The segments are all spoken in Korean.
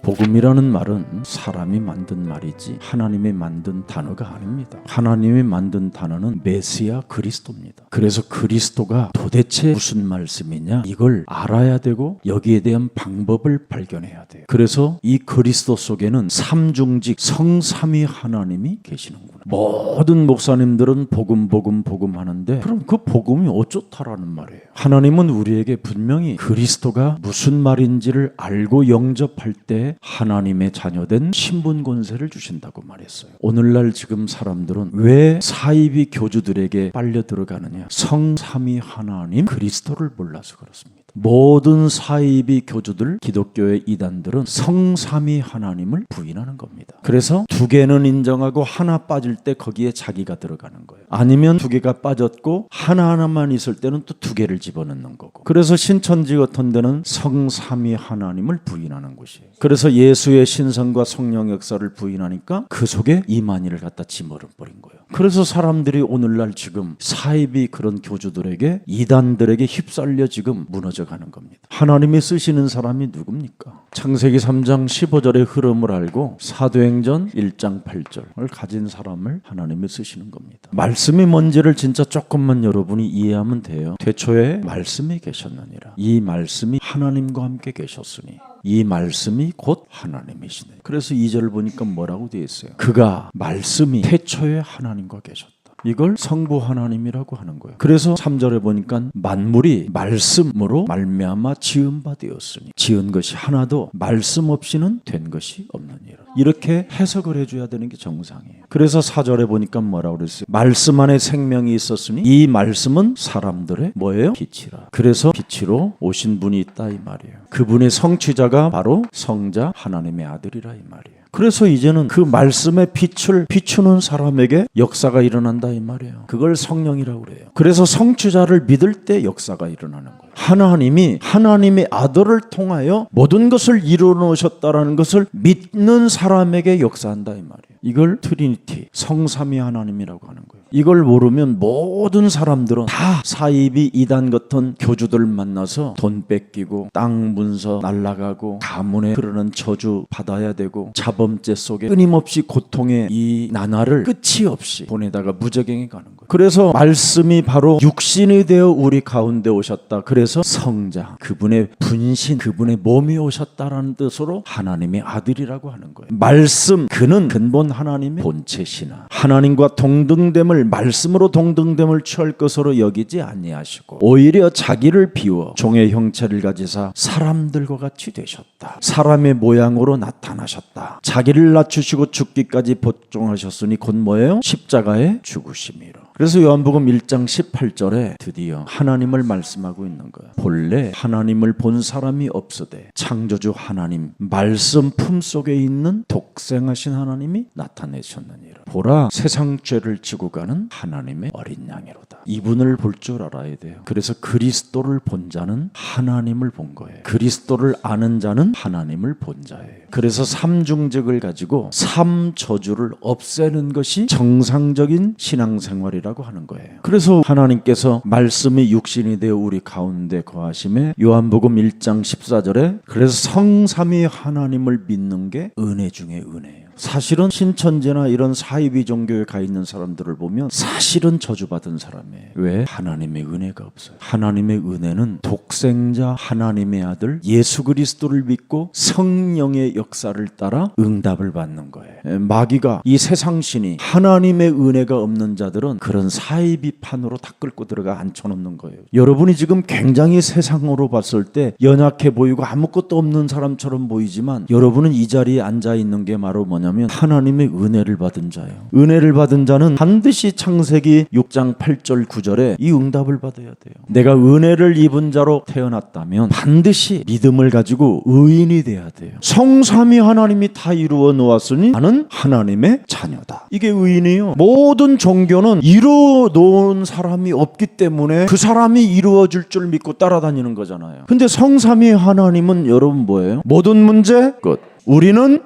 복음이라는 말은 사람이 만든 말이지 하나님이 만든 단어가 아닙니다. 하나님이 만든 단어는 메시아 그리스도입니다. 그래서 그리스도가 도대체 무슨 말씀이냐 이걸 알아야 되고 여기에 대한 방법을 발견해야 돼요. 그래서 이 그리스도 속에는 삼중직 성삼위 하나님이 계시는구나. 모든 목사님들은 복음 하는데 그럼 그 복음이 어쩌다라는 말이에요. 하나님은 우리에게 분명히 그리스도가 무슨 말인지를 알고 영접할 때 하나님의 자녀된 신분 권세를 주신다고 말했어요. 오늘날 지금 사람들은 왜 사이비 교주들에게 빨려 들어가느냐? 성삼위 하나님 그리스도를 몰라서 그렇습니다. 모든 사이비 교주들, 기독교의 이단들은 성삼위 하나님을 부인하는 겁니다. 그래서 두 개는 인정하고 하나 빠질 때 거기에 자기가 들어가는 거예요. 아니면 두 개가 빠졌고 하나만 있을 때는 또 두 개를 집어넣는 거고. 그래서 신천지 같은 데는 성삼위 하나님을 부인하는 곳이에요. 그래서 예수의 신성과 성령 역사를 부인하니까 그 속에 이만희를 갖다 집어넣어버린 거예요. 그래서 사람들이 오늘날 지금 사이비 그런 교주들에게 이단들에게 휩쓸려 지금 무너져 가는 겁니다. 하나님이 쓰시는 사람이 누굽니까? 창세기 3장 15절의 흐름을 알고 사도행전 1장 8절을 가진 사람을 하나님이 쓰시는 겁니다. 말씀이 뭔지를 진짜 조금만 여러분이 이해하면 돼요. 태초에 말씀이 계셨느니라. 이 말씀이 하나님과 함께 계셨으니 이 말씀이 곧 하나님이시네. 그래서 2절 보니까 뭐라고 되어 있어요? 그가 말씀이 태초에 하나님과 계셨다. 이걸 성부 하나님이라고 하는 거예요. 그래서 3절에 보니까 만물이 말씀으로 말미암아 지은 바 되었으니 지은 것이 하나도 말씀 없이는 된 것이 없느니라. 이렇게 해석을 해줘야 되는 게 정상이에요. 그래서 4절에 보니까 뭐라고 그랬어요? 말씀 안에 생명이 있었으니 이 말씀은 사람들의 뭐예요? 빛이라. 그래서 빛으로 오신 분이 있다 이 말이에요. 그분의 성취자가 바로 성자 하나님의 아들이라 이 말이에요. 그래서 이제는 그 말씀의 빛을 비추는 사람에게 역사가 일어난다 이 말이에요. 그걸 성령이라고 그래요. 그래서 성취자를 믿을 때 역사가 일어나는 거예요. 하나님이 하나님의 아들을 통하여 모든 것을 이루어 놓으셨다라는 것을 믿는 사람에게 역사한다 이 말이에요. 이걸 트리니티, 성삼위 하나님이라고 하는 거예요. 이걸 모르면 모든 사람들은 다 사이비 이단 같은 교주들 만나서 돈 뺏기고 땅 문서 날라가고 가문에 흐르는 저주 받아야 되고 자범죄 속에 끊임없이 고통의 이 나날을 끝이 없이 보내다가 무저갱에 가는 거예요. 그래서 말씀이 바로 육신이 되어 우리 가운데 오셨다. 그래서 성자, 그분의 분신, 그분의 몸이 오셨다라는 뜻으로 하나님의 아들이라고 하는 거예요. 말씀, 그는 근본 하나님의 본체시나 하나님과 동등됨을 말씀으로 동등됨을 취할 것으로 여기지 아니하시고 오히려 자기를 비워 종의 형체를 가지사 사람들과 같이 되셨다. 사람의 모양으로 나타나셨다. 자기를 낮추시고 죽기까지 복종하셨으니 곧 뭐예요? 십자가에 죽으심이라. 그래서 요한복음 1장 18절에 드디어 하나님을 말씀하고 있는 거예요. 본래 하나님을 본 사람이 없으되 창조주 하나님 말씀 품속에 있는 독생하신 하나님이 나타내셨느니라. 보라 세상 죄를 지고 가는 하나님의 어린 양이로다. 이분을 볼 줄 알아야 돼요. 그래서 그리스도를 본 자는 하나님을 본 거예요. 그리스도를 아는 자는 하나님을 본 자예요. 그래서 삼중직을 가지고 삼저주를 없애는 것이 정상적인 신앙생활이라고 하는 거예요. 그래서 하나님께서 말씀이 육신이 되어 우리 가운데 거하심에 요한복음 1장 14절에 그래서 성삼위 하나님을 믿는 게 은혜 중에 은혜예요. 사실은 신천지나 이런 사이비 종교에 가 있는 사람들을 보면 사실은 저주받은 사람이에요. 왜? 하나님의 은혜가 없어요. 하나님의 은혜는 독생자 하나님의 아들 예수 그리스도를 믿고 성령의 역사를 따라 응답을 받는 거예요. 마귀가 이 세상신이 하나님의 은혜가 없는 자들은 그런 사이비판으로 다 끌고 들어가 앉혀놓는 거예요. 여러분이 지금 굉장히 세상으로 봤을 때 연약해 보이고 아무것도 없는 사람처럼 보이지만 여러분은 이 자리에 앉아있는 게 바로 뭐냐면 하나님의 은혜를 받은 자예요. 은혜를 받은 자는 반드시 창세기 6장 8절 9절에 이 응답을 받아야 돼요. 내가 은혜를 입은 자로 태어났다면 반드시 믿음을 가지고 의인이 돼야 돼요. 성삼위 하나님이 다 이루어 놓았으니 나는 하나님의 자녀다. 이게 의인이에요. 모든 종교는 이루어 놓은 사람이 없기 때문에 그 사람이 이루어질 줄 믿고 따라다니는 거잖아요. 근데 성삼위 하나님은 여러분 뭐예요? 모든 문제 끝. 우리는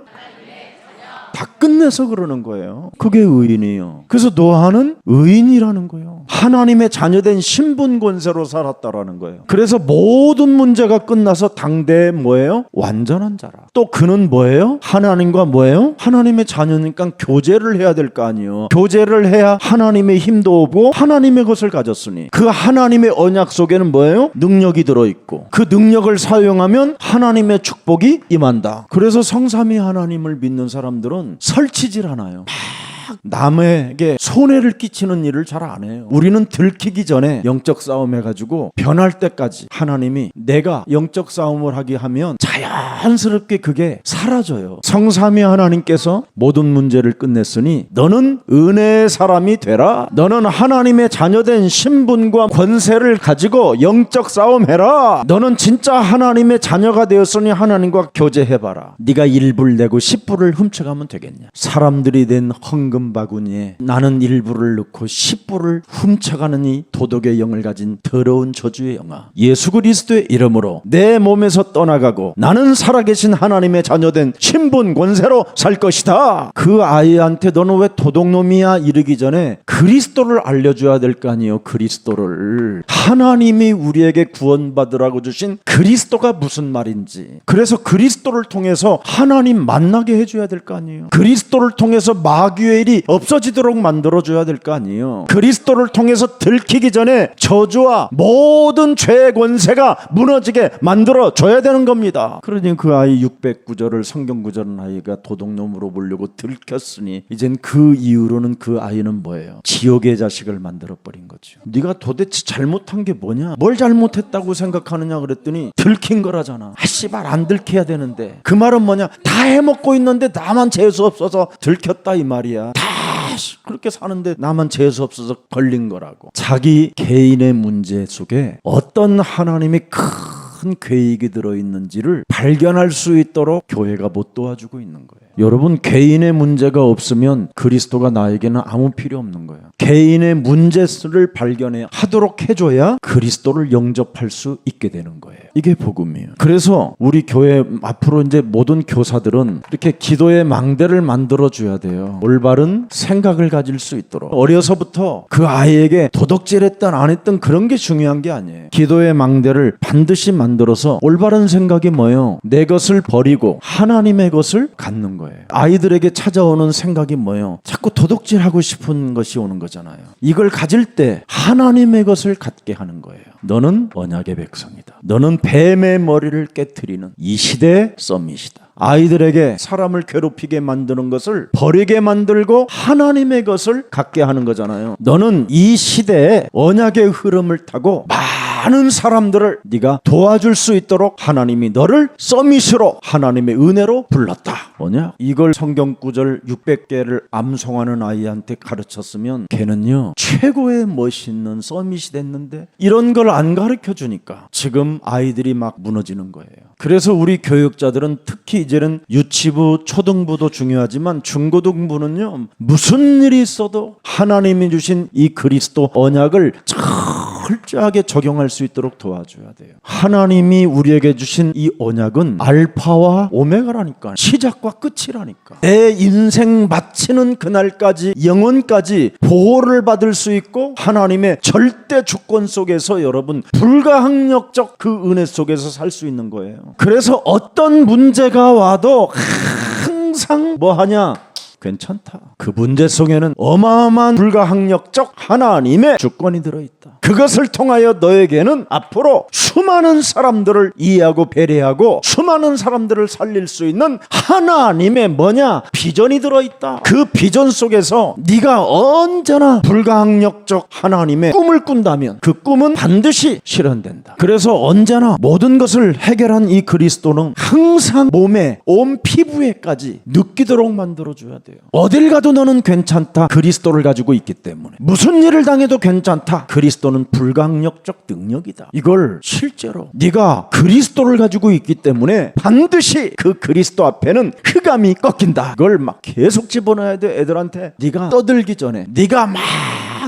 다 끝내서 그러는 거예요. 그게 의인이에요. 그래서 노아는 의인이라는 거예요. 하나님의 자녀된 신분 권세로 살았다라는 거예요. 그래서 모든 문제가 끝나서 당대에 뭐예요? 완전한 자라. 또 그는 뭐예요? 하나님과 뭐예요? 하나님의 자녀니까 교제를 해야 될 거 아니에요. 교제를 해야 하나님의 힘도 오고 하나님의 것을 가졌으니 그 하나님의 언약 속에는 뭐예요? 능력이 들어있고 그 능력을 사용하면 하나님의 축복이 임한다. 그래서 성삼위 하나님을 믿는 사람들은 설치질 않아요. 남에게 손해를 끼치는 일을 잘 안 해요. 우리는 들키기 전에 영적 싸움 해가지고 변할 때까지 하나님이 내가 영적 싸움을 하게 하면 자연스럽게 그게 사라져요. 성삼위 하나님께서 모든 문제를 끝냈으니 너는 은혜의 사람이 되라. 너는 하나님의 자녀된 신분과 권세를 가지고 영적 싸움 해라. 너는 진짜 하나님의 자녀가 되었으니 하나님과 교제해봐라. 네가 1불 내고 10불을 훔쳐가면 되겠냐. 사람들이 낸 헌금 바구니에 나는 1불을 넣고 10불을 훔쳐가는 이 도덕의 영을 가진 더러운 저주의 영아, 예수 그리스도의 이름으로 내 몸에서 떠나가고 나는 살아계신 하나님의 자녀된 신분 권세로 살 것이다. 그 아이한테 너는 왜 도둑놈이야 이르기 전에 그리스도를 알려줘야 될 거 아니에요. 그리스도를, 하나님이 우리에게 구원받으라고 주신 그리스도가 무슨 말인지, 그래서 그리스도를 통해서 하나님 만나게 해줘야 될 거 아니에요. 그리스도를 통해서 마귀의 일이 없어지도록 만들어줘야 될 거 아니에요. 그리스도를 통해서 들키기 전에 저주와 모든 죄의 권세가 무너지게 만들어줘야 되는 겁니다. 그러니 그 아이 609절을 성경 구절은 아이가 도둑놈으로 보려고 들켰으니 이젠 그 이후로는 그 아이는 뭐예요? 지옥의 자식을 만들어버린 거죠. 네가 도대체 잘못한 게 뭐냐? 뭘 잘못했다고 생각하느냐 그랬더니 들킨 거라잖아. 씨발 안 들켜야 되는데. 그 말은 뭐냐? 다 해먹고 있는데 나만 재수 없어서 들켰다 이 말이야. 다 그렇게 사는데 나만 재수 없어서 걸린 거라고. 자기 개인의 문제 속에 어떤 하나님이 큰 계획이 들어있는지를 발견할 수 있도록 교회가 못 도와주고 있는 거예요. 여러분, 개인의 문제가 없으면 그리스도가 나에게는 아무 필요 없는 거예요. 개인의 문제를 발견하도록 해줘야 그리스도를 영접할 수 있게 되는 거예요. 이게 복음이에요. 그래서 우리 교회 앞으로 이제 모든 교사들은 이렇게 기도의 망대를 만들어줘야 돼요. 올바른 생각을 가질 수 있도록. 어려서부터 그 아이에게 도덕질했던 안 했던 그런 게 중요한 게 아니에요. 기도의 망대를 반드시 만들어서 올바른 생각이 뭐예요? 내 것을 버리고 하나님의 것을 갖는 거예요. 아이들에게 찾아오는 생각이 뭐예요? 자꾸 도덕질하고 싶은 것이 오는 거잖아요. 이걸 가질 때 하나님의 것을 갖게 하는 거예요. 너는 언약의 백성이다. 너는 뱀의 머리를 깨트리는 이 시대의 썸밋이다. 아이들에게 사람을 괴롭히게 만드는 것을 버리게 만들고 하나님의 것을 갖게 하는 거잖아요. 너는 이 시대의 언약의 흐름을 타고 많은 사람들을 네가 도와줄 수 있도록 하나님이 너를 서밋으로 하나님의 은혜로 불렀다. 뭐냐? 이걸 성경 구절 600개를 암송하는 아이한테 가르쳤으면 걔는요 최고의 멋있는 서밋이 됐는데 이런 걸 안 가르쳐 주니까 지금 아이들이 막 무너지는 거예요. 그래서 우리 교육자들은 특히 이제는 유치부, 초등부도 중요하지만 중고등부는요 무슨 일이 있어도 하나님이 주신 이 그리스도 언약을 철저하게 적용할 수 있도록 도와줘야 돼요. 하나님이 우리에게 주신 이 언약은 알파와 오메가라니까. 시작과 끝이라니까. 내 인생 마치는 그날까지 영원까지 보호를 받을 수 있고 하나님의 절대 주권 속에서 여러분 불가항력적 그 은혜 속에서 살 수 있는 거예요. 그래서 어떤 문제가 와도 항상 뭐 하냐? 괜찮다. 그 문제 속에는 어마어마한 불가항력적 하나님의 주권이 들어있다. 그것을 통하여 너에게는 앞으로 수많은 사람들을 이해하고 배려하고 수많은 사람들을 살릴 수 있는 하나님의 뭐냐? 비전이 들어있다. 그 비전 속에서 네가 언제나 불가항력적 하나님의 꿈을 꾼다면 그 꿈은 반드시 실현된다. 그래서 언제나 모든 것을 해결한 이 그리스도는 항상 몸에 온 피부에까지 느끼도록 만들어줘야 돼요. 어딜 가도 너는 괜찮다. 그리스도를 가지고 있기 때문에. 무슨 일을 당해도 괜찮다. 그리스도는 불가항력적 능력이다. 이걸 실제로 네가 그리스도를 가지고 있기 때문에 반드시 그 그리스도 앞에는 흑암이 꺾인다. 그걸 막 계속 집어넣어야 돼. 애들한테 네가 떠들기 전에 네가 막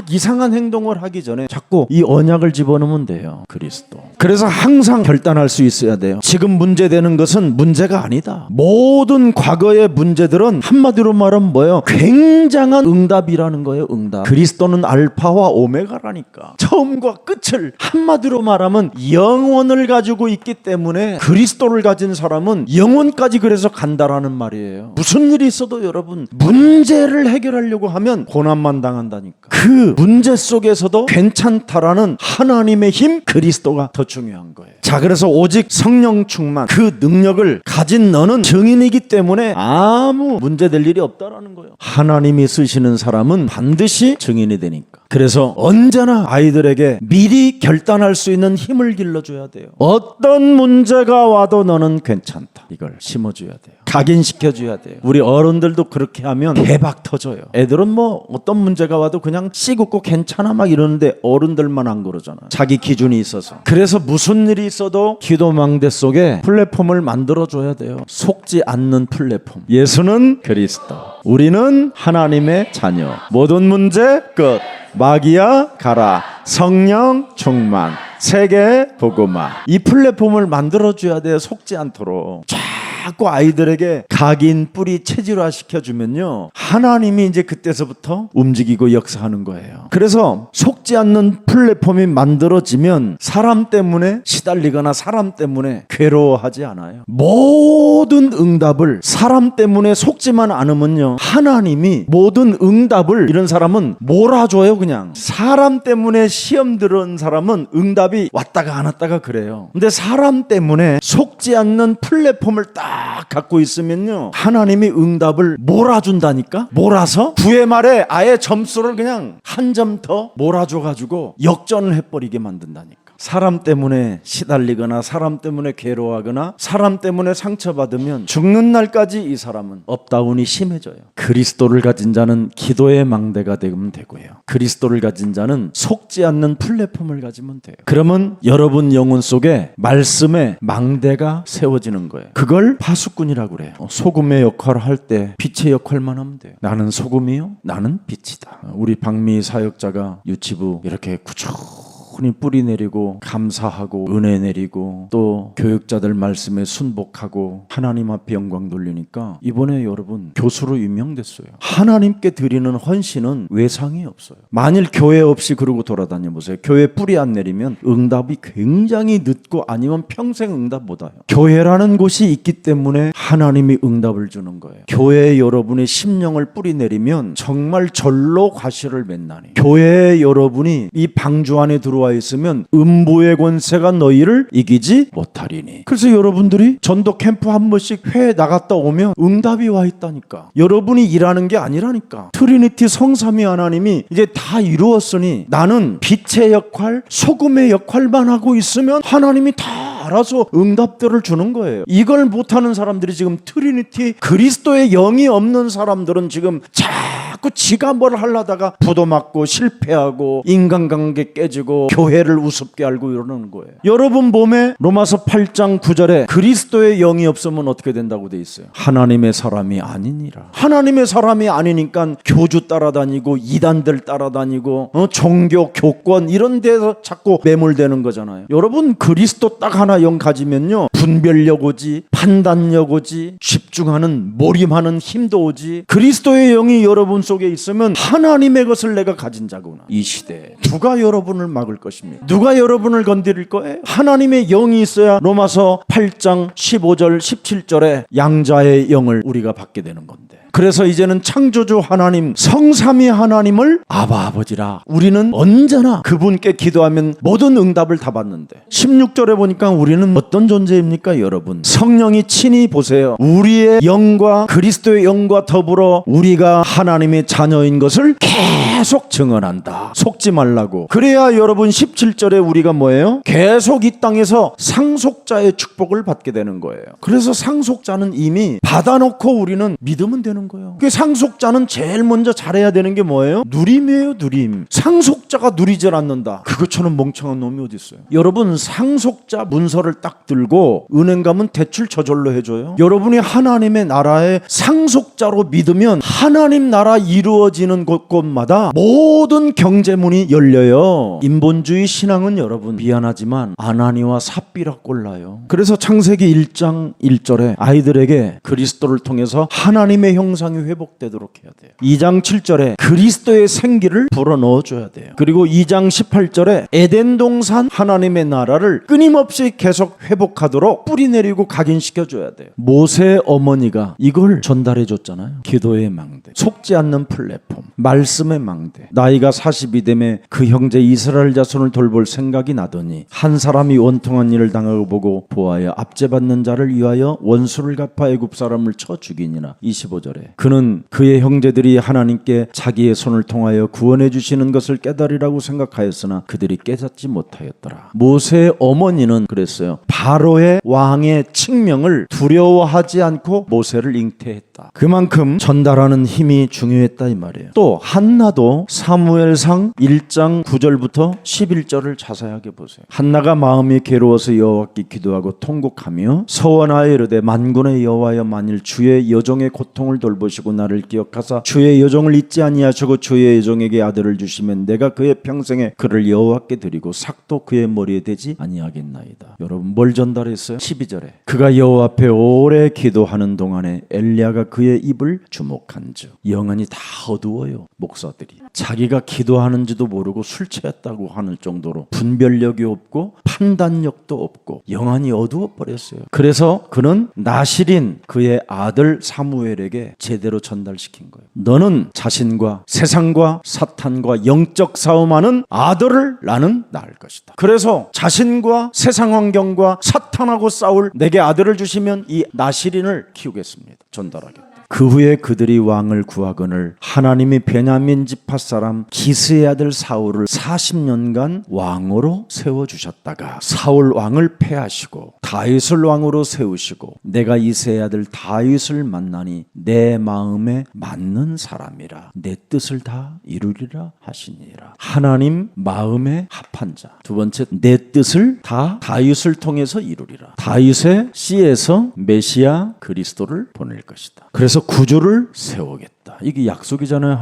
이상한 행동을 하기 전에 자꾸 이 언약을 집어넣으면 돼요. 그리스도. 그래서 항상 결단할 수 있어야 돼요. 지금 문제되는 것은 문제가 아니다. 모든 과거의 문제들은 한마디로 말하면 뭐예요? 굉장한 응답이라는 거예요. 응답. 그리스도는 알파와 오메가라니까. 처음과 끝을 한마디로 말하면 영원을 가지고 있기 때문에 그리스도를 가진 사람은 영원까지 그래서 간다라는 말이에요. 무슨 일이 있어도 여러분 문제를 해결하려고 하면 고난만 당한다니까. 그 문제 속에서도 괜찮다라는 하나님의 힘, 그리스도가 더 중요한 거예요. 자, 그래서 오직 성령 충만, 그 능력을 가진 너는 증인이기 때문에 아무 문제될 일이 없다라는 거예요. 하나님이 쓰시는 사람은 반드시 증인이 되니까. 그래서 언제나 아이들에게 미리 결단할 수 있는 힘을 길러줘야 돼요. 어떤 문제가 와도 너는 괜찮다. 이걸 심어줘야 돼요. 각인시켜줘야 돼요. 우리 어른들도 그렇게 하면 대박 터져요. 애들은 뭐 어떤 문제가 와도 그냥 씩 웃고 괜찮아 막 이러는데 어른들만 안 그러잖아요. 자기 기준이 있어서. 그래서 무슨 일이 있어도 기도망대 속에 플랫폼을 만들어줘야 돼요. 속지 않는 플랫폼. 예수는 그리스도, 우리는 하나님의 자녀. 모든 문제 끝. 마귀야 가라. 성령 충만. 세계 복음화. 이 플랫폼을 만들어줘야 돼요. 속지 않도록. 자꾸 아이들에게 각인 뿌리 체질화 시켜주면요, 하나님이 이제 그때서부터 움직이고 역사하는 거예요. 그래서 속지 않는 플랫폼이 만들어지면 사람 때문에 시달리거나 사람 때문에 괴로워하지 않아요. 모든 응답을 사람 때문에 속지만 않으면요, 하나님이 모든 응답을, 이런 사람은 몰아줘요. 그냥 사람 때문에 시험 들은 사람은 응답이 왔다가 안 왔다가 그래요. 근데 사람 때문에 속지 않는 플랫폼을 딱 갖고 있으면요, 하나님이 응답을 몰아준다니까. 몰아서 부의 말에 아예 점수를 그냥 한 점 더 몰아줘가지고 역전을 해버리게 만든다니까. 사람 때문에 시달리거나 사람 때문에 괴로워하거나 사람 때문에 상처받으면 죽는 날까지 이 사람은 업다운이 심해져요. 그리스도를 가진 자는 기도의 망대가 되면 되고요, 그리스도를 가진 자는 속지 않는 플랫폼을 가지면 돼요. 그러면 여러분 영혼 속에 말씀의 망대가 세워지는 거예요. 그걸 파수꾼이라고 그래요. 소금의 역할을 할 때 빛의 역할만 하면 돼요. 나는 소금이요, 나는 빛이다. 우리 박미 사역자가 유치부 이렇게 꾸준히 뿌리 내리고 감사하고 은혜 내리고 또 교육자들 말씀에 순복하고 하나님 앞에 영광 돌리니까 이번에 여러분 교수로 임명됐어요. 하나님께 드리는 헌신은 외상이 없어요. 만일 교회 없이 그러고 돌아다녀 보세요. 교회 뿌리 안 내리면 응답이 굉장히 늦고 아니면 평생 응답 못 와요. 교회라는 곳이 있기 때문에 하나님이 응답을 주는 거예요. 교회에 여러분의 심령을 뿌리 내리면 정말 절로 과실을 맺나니, 교회에 여러분이 이 방주 안에 들어와 있으면 음부의 권세가 너희를 이기지 못하리니. 그래서 여러분들이 전도 캠프 한 번씩 회에 나갔다 오면 응답이 와 있다니까. 여러분이 일하는 게 아니라니까. 트리니티 성삼위 하나님이 이제 다 이루었으니 나는 빛의 역할, 소금의 역할만 하고 있으면 하나님이 다 알아서 응답들을 주는 거예요. 이걸 못하는 사람들이 지금 트리니티 그리스도의 영이 없는 사람들은 지금 자꾸 지가 뭘 하려다가 부도 맞고 실패하고 인간관계 깨지고 교회를 우습게 알고 이러는 거예요. 여러분 몸에 로마서 8장 9절에 그리스도의 영이 없으면 어떻게 된다고 돼 있어요? 하나님의 사람이 아니니라. 하나님의 사람이 아니니까 교주 따라다니고 이단들 따라다니고 종교 교권 이런 데서 자꾸 매몰되는 거잖아요. 여러분 그리스도 딱 하나 영 가지면요, 분별력 오지, 판단력 오지, 집중하는 몰입하는 힘도 오지. 그리스도의 영이 여러분 속에 있으면 하나님의 것을 내가 가진 자구나. 이 시대에 누가 여러분을 막을 것입니까? 누가 여러분을 건드릴 거예요? 하나님의 영이 있어야 로마서 8장 15절 17절에 양자의 영을 우리가 받게 되는 건데, 그래서 이제는 창조주 하나님 성삼위 하나님을 아바 아버지라 우리는 언제나 그분께 기도하면 모든 응답을 다 받는데, 16절에 보니까 우리는 어떤 존재입니까? 여러분 성령이 친히 보세요. 우리의 영과 그리스도의 영과 더불어 우리가 하나님의 자녀인 것을 계속 증언한다. 속지 말라고. 그래야 여러분 17절에 우리가 뭐예요? 계속 이 땅에서 상속자의 축복을 받게 되는 거예요. 그래서 상속자는 이미 받아놓고 우리는 믿으면 되는 거예요. 그 상속자는 제일 먼저 잘해야 되는 게 뭐예요? 누림이에요, 누림. 상속자가 누리질 않는다. 그것처럼 멍청한 놈이 어디 있어요? 여러분, 상속자 문서를 딱 들고 은행 가면 대출 저절로 해줘요. 여러분이 하나님의 나라의 상속자로 믿으면 하나님 나라 이루어지는 곳곳마다 모든 경제문이 열려요. 인본주의 신앙은 여러분 미안하지만 아나니와 삽비라 꼴라요. 그래서 창세기 1장 1절에 아이들에게 그리스도를 통해서 하나님의 형상이 회복되도록 해야 돼요. 2장 7절에 그리스도의 생기를 불어넣어줘야 돼요. 그리고 2장 18절에 에덴 동산 하나님의 나라를 끊임없이 계속 회복하도록 뿌리내리고 각인시켜줘야 돼요. 모세의 어머니가 이걸 전달해줬잖아요. 기도의 망대, 속지 않는 플랫폼, 말씀의 망대. 나이가 40이 되매 그 형제 이스라엘 자손을 돌볼 생각이 나더니 한 사람이 원통한 일을 당하고 보고 보아야 압제받는 자를 위하여 원수를 갚아 애굽 사람을 쳐 죽이니라. 25절에 그는 그의 형제들이 하나님께 자기의 손을 통하여 구원해 주시는 것을 깨달으라고 생각하였으나 그들이 깨닫지 못하였더라. 모세의 어머니는 그랬어요. 바로의 왕의 칙명을 두려워하지 않고 모세를 잉태했다. 그만큼 전달하는 힘이 중요했다 이 말이에요. 또 한나도 사무엘상 1장 9절부터 11절을 자세하게 보세요. 한나가 마음이 괴로워서 여호와께 기도하고 통곡하며 서원하여 이르되 만군의 여호와여 만일 주의 여종의 고통을 돌보시고 나를 기억하사 주의 여종을 잊지 아니하시고 주의 여종에게 아들을 주시면 내가 그의 평생에 그를 여호와께 드리고 삭도 그의 머리에 대지 아니하겠나이다. 여러분 뭘 전달했어요? 12절에 그가 여호와 앞에 오래 기도하는 동안에 엘리야가 그의 입을 주목한즉 영안이 다 어두워요. 목사들이 자기가 기도하는지도 모르고 술 취했다고 하는 정도로 분별력이 없고 판단력도 없고 영안이 어두워 버렸어요. 그래서 그는 나실인 그의 아들 사무엘에게 제대로 전달시킨 거예요. 너는 자신과 세상과 사탄과 영적 싸움하는 아들을 나는 낳을 것이다. 그래서 자신과 세상 환경과 사탄하고 싸울 내게 아들을 주시면 이 나실인을 키우겠습니다. 전달하겠다. 그 후에 그들이 왕을 구하거늘 하나님이 베냐민 지파 사람 기스의 아들 사울을 40년간 왕으로 세워주셨다가 사울 왕을 패하시고 다윗을 왕으로 세우시고 내가 이새의 아들 다윗을 만나니 내 마음에 맞는 사람이라 내 뜻을 다 이루리라 하시니라. 하나님 마음에 합한 자. 두 번째, 내 뜻을 다 다윗을 통해서 이루리라. 다윗의 씨에서 메시아 그리스도를 보낼 것이다. 그래서 구주를 세우겠다. 이게 약속이잖아요.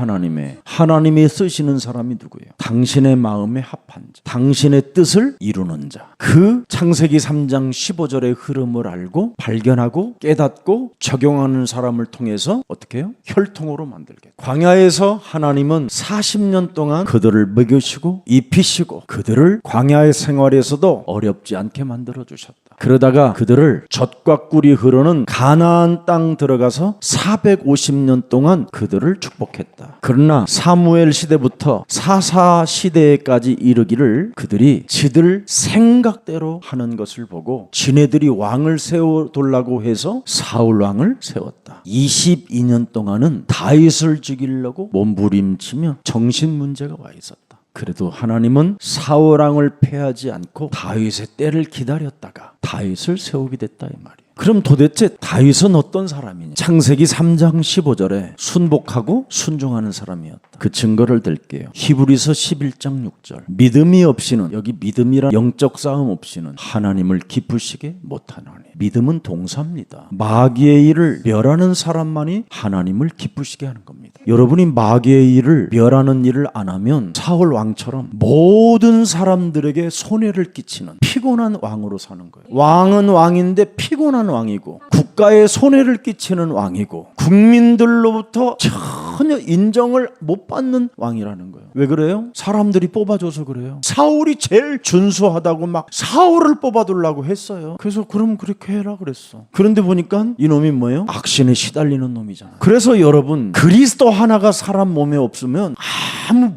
하나님이 쓰시는 사람이 누구예요? 당신의 마음에 합한 자, 당신의 뜻을 이루는 자. 그 창세기 3장 15절의 흐름을 알고 발견하고 깨닫고 적용하는 사람을 통해서 어떻게 해요? 혈통으로 만들겠다. 광야에서 하나님은 40년 동안 그들을 먹이시고 입히시고 그들을 광야의 생활에서도 어렵지 않게 만들어 주셨다. 그러다가 그들을 젖과 꿀이 흐르는 가나안 땅 들어가서 450년 동안 그들을 축복했다. 그러나 사무엘 시대부터 사사 시대까지 이르기를 그들이 지들 생각대로 하는 것을 보고 지네들이 왕을 세워둘라고 해서 사울 왕을 세웠다. 22년 동안은 다윗을 죽이려고 몸부림치며 정신 문제가 와 있었다. 그래도 하나님은 사울 왕을 패하지 않고 다윗의 때를 기다렸다가 다윗을 세우게 됐다 이 말이에요. 그럼 도대체 다윗은 어떤 사람이냐? 창세기 3장 15절에 순복하고 순종하는 사람이었다. 그 증거를 들게요. 히브리서 11장 6절. 믿음이 없이는, 여기 믿음이란 영적 싸움 없이는 하나님을 기쁘시게 못하나니. 믿음은 동사입니다. 마귀의 일을 멸하는 사람만이 하나님을 기쁘시게 하는 겁니다. 여러분이 마귀의 일을 멸하는 일을 안 하면 사울 왕처럼 모든 사람들에게 손해를 끼치는 피곤한 왕으로 사는 거예요. 왕은 왕인데 피곤한 왕이고 국가에 손해를 끼치는 왕이고 국민들로부터 전혀 인정을 못 받는 왕이라는 거예요. 왜 그래요? 사람들이 뽑아줘서 그래요. 사울이 제일 준수하다고 막 사울을 뽑아두려고 했어요. 그래서 그럼 그렇게 해라 그랬어. 그런데 보니까 이놈이 뭐예요? 악신에 시달리는 놈이잖아. 그래서 여러분 그리스도 하나가 사람 몸에 없으면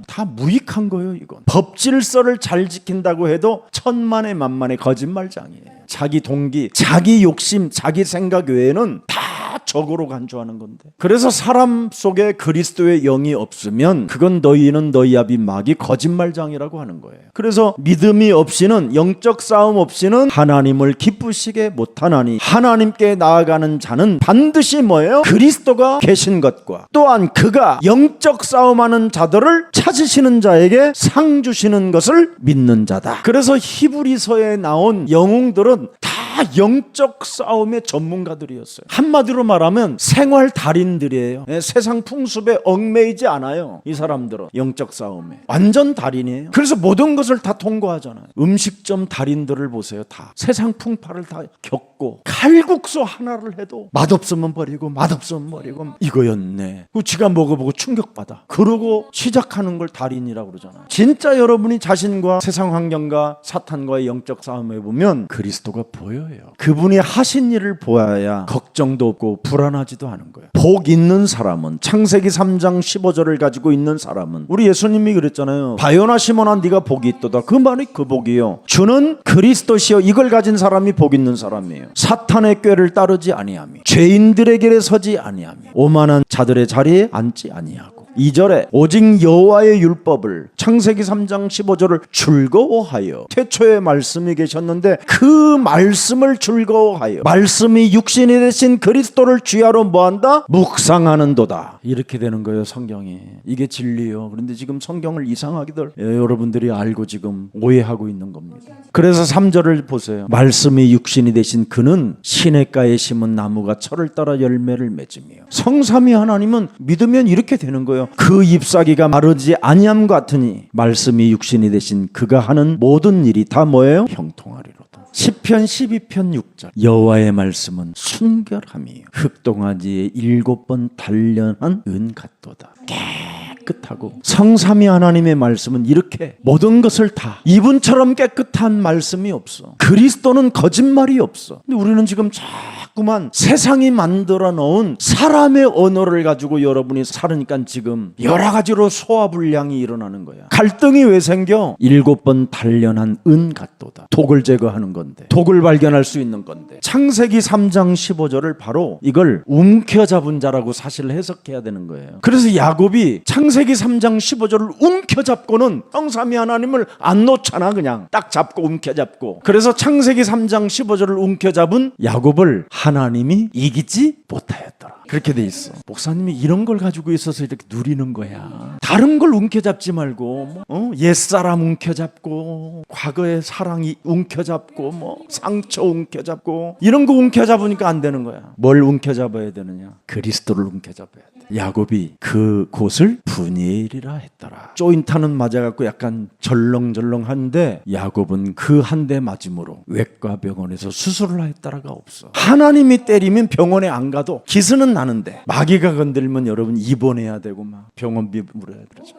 다 무익한 거예요. 이건 법 질서를 잘 지킨다고 해도 천만의 만만의 거짓말장이에요. 자기 동기, 자기 욕심, 자기 생각 외에는 다 적으로 간주하는 건데. 그래서 사람 속에 그리스도의 영이 없으면 그건 너희는 너희 아비 마귀 거짓말장이라고 하는 거예요. 그래서 믿음이 없이는, 영적 싸움 없이는 하나님을 기쁘시게 못하나니 하나님께 나아가는 자는 반드시 뭐예요? 그리스도가 계신 것과 또한 그가 영적 싸움하는 자들을 찾으시는 자에게 상 주시는 것을 믿는 자다. 그래서 히브리서에 나온 영웅들은 다 영적 싸움의 전문가들이었어요. 한마디로 말하면 생활 달인들이에요. 세상 풍습에 얽매이지 않아요. 이 사람들은 영적 싸움에 완전 달인이에요. 그래서 모든 것을 다 통과하잖아요. 음식점 달인들을 보세요. 다 세상 풍파를 다 겪고 칼국수 하나를 해도 맛없으면 버리고 맛없으면 버리고 이거였네. 지가 먹어보고 충격받아. 그러고 시작하는 걸 달인이라고 그러잖아요. 진짜 여러분이 자신과 세상 환경과 사탄과의 영적 싸움에 보면 그리스도가 보여요. 그분이 하신 일을 보아야 걱정도 없고 불안하지도 않은 거예요. 복 있는 사람은, 창세기 3장 15절을 가지고 있는 사람은, 우리 예수님이 그랬잖아요. 바요나 시몬아 네가 복이 있도다. 그 말이 그 복이요. 주는 그리스도시요. 이걸 가진 사람이 복 있는 사람이에요. 사탄의 꾀를 따르지 아니하며 죄인들의 길에 서지 아니하며 오만한 자들의 자리에 앉지 아니하고 2절에 오직 여호와의 율법을, 창세기 3장 15절을 즐거워하여, 태초에 말씀이 계셨는데 그 말씀을 즐거워하여 말씀이 육신이 되신 그리스도를 주야로 뭐한다? 묵상하는도다. 이렇게 되는 거예요. 성경이. 이게 진리요. 그런데 지금 성경을 이상하게들 여러분들이 알고 지금 오해하고 있는 겁니다. 그래서 3절을 보세요. 말씀이 육신이 되신 그는 시냇가에 심은 나무가 철을 따라 열매를 맺으며. 성삼위 하나님은 믿으면 이렇게 되는 거예요. 그 잎사귀가 마르지 아니함 같으니 말씀이 육신이 되신 그가 하는 모든 일이 다 뭐예요? 형통하리로다. 시편 12편 6절 여호와의 말씀은 순결함이요 흙동아지에 7번 단련한 은 같도다. 깨끗하고 성삼위 하나님의 말씀은 이렇게 모든 것을 다, 이분처럼 깨끗한 말씀이 없어. 그리스도는 거짓말이 없어. 근데 우리는 지금 자꾸만 세상이 만들어 놓은 사람의 언어를 가지고 여러분이 살으니까 지금 여러 가지로 소화불량이 일어나는 거야. 갈등이 왜 생겨? 7번 단련한 은 같도다. 독을 제거하는 건데, 독을 발견할 수 있는 건데, 창세기 3장 15절을 바로 이걸 움켜잡은 자라고 사실 해석해야 되는 거예요. 그래서 야곱이 창세기 3장 15절을 움켜잡고는 성삼위 하나님을 안 놓잖아. 그냥 딱 잡고 움켜잡고. 그래서 창세기 3장 15절을 움켜잡은 야곱을 하나님이 이기지 못하였더라. 그렇게 돼 있어. 목사님이 이런 걸 가지고 있어서 이렇게 누리는 거야. 다른 걸 움켜잡지 말고 옛사람 움켜잡고 과거의 사랑이 움켜잡고 상처 움켜잡고 이런 거 움켜잡으니까 안 되는 거야. 뭘 움켜잡아야 되느냐? 그리스도를 움켜잡아야 돼. 야곱이 그 곳을 분이엘이라 했더라. 조인탄은 맞아갖고 약간 절렁절렁한데 야곱은 그 한 대 맞음으로 외과 병원에서 수술을 했다라가 없어. 하나님이 때리면 병원에 안 가도 기스는 나는데 마귀가 건들면 여러분 입원해야 되고 막 병원비 물어야 되죠.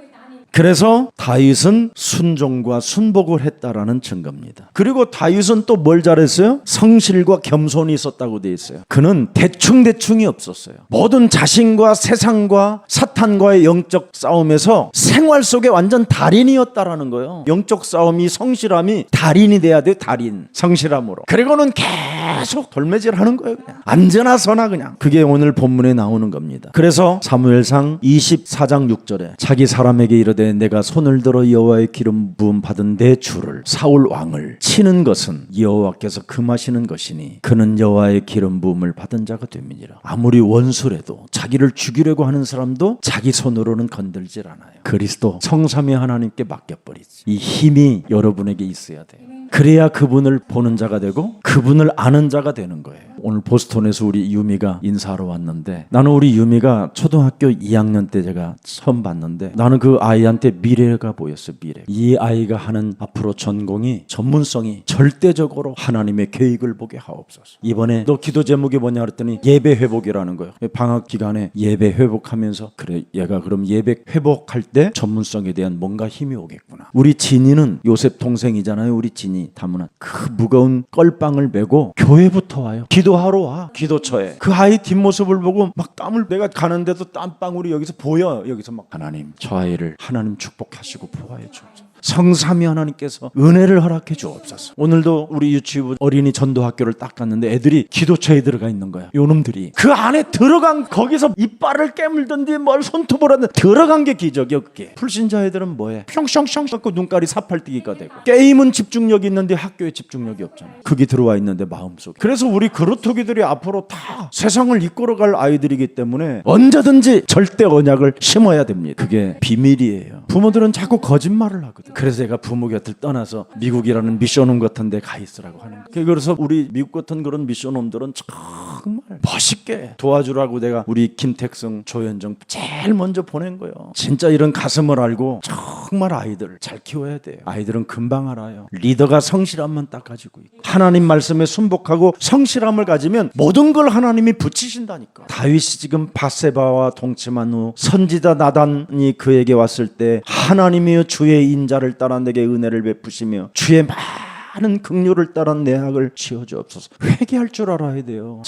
그래서 다윗은 순종과 순복을 했다라는 증거입니다. 그리고 다윗은 또 뭘 잘했어요? 성실과 겸손이 있었다고 되어 있어요. 그는 대충대충이 없었어요. 모든 자신과 세상과 사탄과의 영적 싸움에서 생활 속에 완전 달인이었다라는 거예요. 영적 싸움이, 성실함이 달인이 돼야 돼. 달인, 성실함으로. 그리고는 계속 돌매질하는 거예요. 그냥 앉으나 서나 그냥. 그게 오늘 본문에 나오는 겁니다. 그래서 사무엘상 24장 6절에 자기 사람에게 이르되 내가 손을 들어 여호와의 기름 부음 받은 내 주를 사울 왕을 치는 것은 여호와께서 금하시는 것이니 그는 여호와의 기름 부음을 받은 자가 됨이니라. 아무리 원수래도 자기를 죽이려고 하는 사람도 자기 손으로는 건들질 않아요. 그리스도 성삼위 하나님께 맡겨버리지. 이 힘이 여러분에게 있어야 돼요. 그래야 그분을 보는 자가 되고 그분을 아는 자가 되는 거예요. 오늘 보스턴에서 우리 유미가 인사하러 왔는데, 나는 우리 유미가 초등학교 2학년 때 제가 처음 봤는데 나는 그 아이한테 미래가 보였어요. 미래. 이 아이가 하는 앞으로 전공이, 전문성이 절대적으로 하나님의 계획을 보게 하옵소서. 이번에 너 기도 제목이 뭐냐 그랬더니 예배 회복이라는 거예요. 방학 기간에 예배 회복하면서 그래, 얘가 그럼 예배 회복할 때 전문성에 대한 뭔가 힘이 오겠구나. 우리 진이는 요셉 동생이잖아요. 우리 진이 다문화 그 무거운 껄빵을 메고 교회부터 와요. 기도하러 와. 기도처에 그 아이 뒷모습을 보고 막 땀을, 내가 가는데도 땀방울이 여기서 보여. 여기서 막 하나님 저 아이를 하나님 축복하시고 보호해 주옵소서. 성삼위 하나님께서 은혜를 허락해 주옵소서. 오늘도 우리 유치부 어린이 전도학교를 딱 갔는데 애들이 기도처에 들어가 있는 거야. 요놈들이 그 안에 들어간, 거기서 이빨을 깨물던지 뭘 손톱을 하든 들어간 게 기적이야. 그게 불신자 애들은 뭐해? 평상평 갖고 눈깔이 사팔뜨기가 되고, 게임은 집중력이 있는데 학교에 집중력이 없잖아. 그게 들어와 있는데 마음속에. 그래서 우리 그루터기들이 앞으로 다 세상을 이끌어갈 아이들이기 때문에 언제든지 절대 언약을 심어야 됩니다. 그게 비밀이에요. 부모들은 자꾸 거짓말을 하거든. 그래서 제가 부모 곁을 떠나서 미국이라는 미션홈 같은 데 가 있으라고 하는 거예요. 그래서 우리 미국 같은 그런 미션홈들은 정말 멋있게 도와주라고 내가 우리 김택성, 조현정 제일 먼저 보낸 거예요. 진짜 이런 가슴을 알고 정말 아이들을 잘 키워야 돼요. 아이들은 금방 알아요. 리더가 성실함만 딱 가지고 있고, 하나님 말씀에 순복하고 성실함을 가지면 모든 걸 하나님이 붙이신다니까. 다윗이 지금 밧세바와 동침한 후 선지자 나단이 그에게 왔을 때 하나님이여 주의 인자를 따라 내게 은혜를 베푸시며 주의 많은 긍휼을 따라 내 악을 지어주옵소서. 회개할 줄 알아야 돼요.